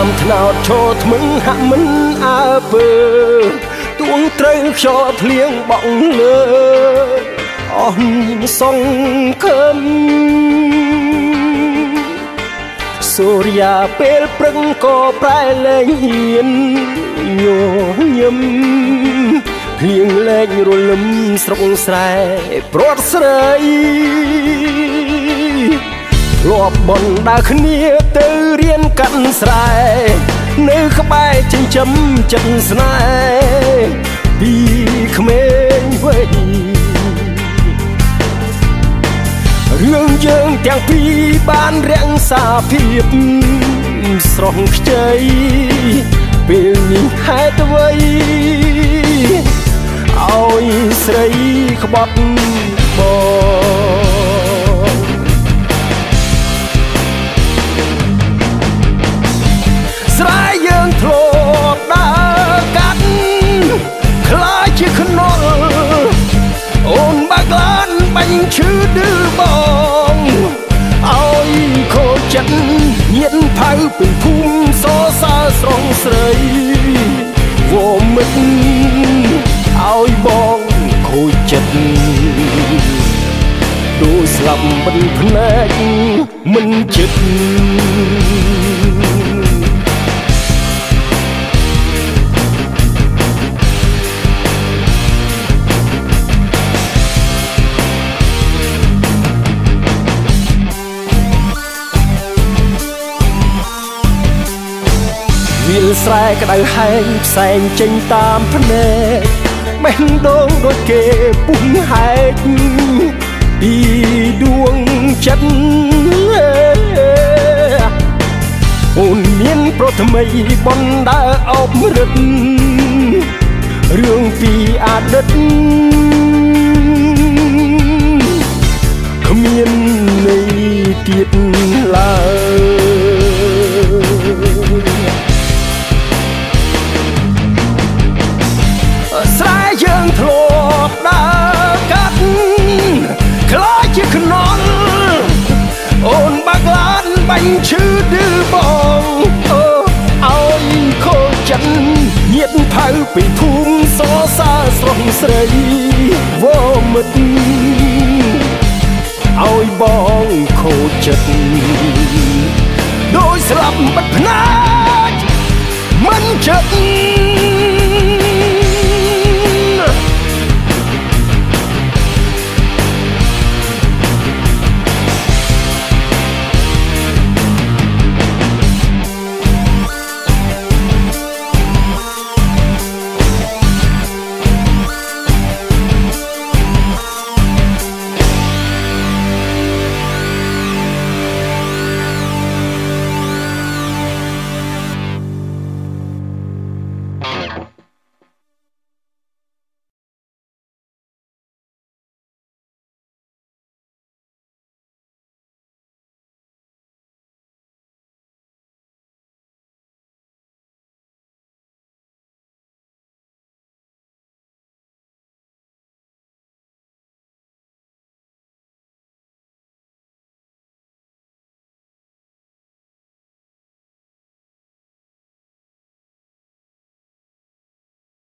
តាមថ្នោតឈរថ្មឹងហាក់មិនអើពើទួងត្រូវខ្យល់ភ្លៀងបក់លើអស់សង្ឃឹមសូរិយាពេលព្រឹកក៏ប្រែលែងហ៊ានញញឹមភ្លៀងលែងរលឹមស្រុកស្រែព្រាត់ស្រីធ្លាប់បន់ដើរគ្នាទៅរៀនកាន់ស្រែនៅក្បែរចិញ្ចឹមចិត្តស្នេហ៍ពីក្មេងវ័យរឿងយើងទាំងពីរបានរាំងសាភាពស្រស់ខ្ចីពេលនេះហេតុអ្វីឲ្យស្រីក្បត់បងស្រែយើងធ្លាប់ដើរកាត់ខ្លាចជាខ្នុរអូនបាក់ឡានបាញ់ឈឺឌឺបងឲ្យខូចចិត្តញៀនផៅពីភូមិសរសើរស្រងស្រីវមិតឲ្យបងខូចចិត្តដូចស្លាប់មិនភ្នែកមិនចិត្តវាលស្រែក្តៅហែងផ្សែងចេញតាមភ្នែកបេះដូងដូចគេពុះហែកពីដួងចិត្តអូនមានប្រថ្មីបនដើរអោបរឹតរឿងពីអតីតគ្មានន័យទៀតឡើយស្រែយើងធ្លាប់ដើរកាត់ខ្លាចជាខ្នល់អូនបាក់ឡានបាញ់ឈឺឌឺបងអូឲ្យខូចចិត្តញៀនផៅពីភូមិសរសើរស្រស់ស្រីវមិត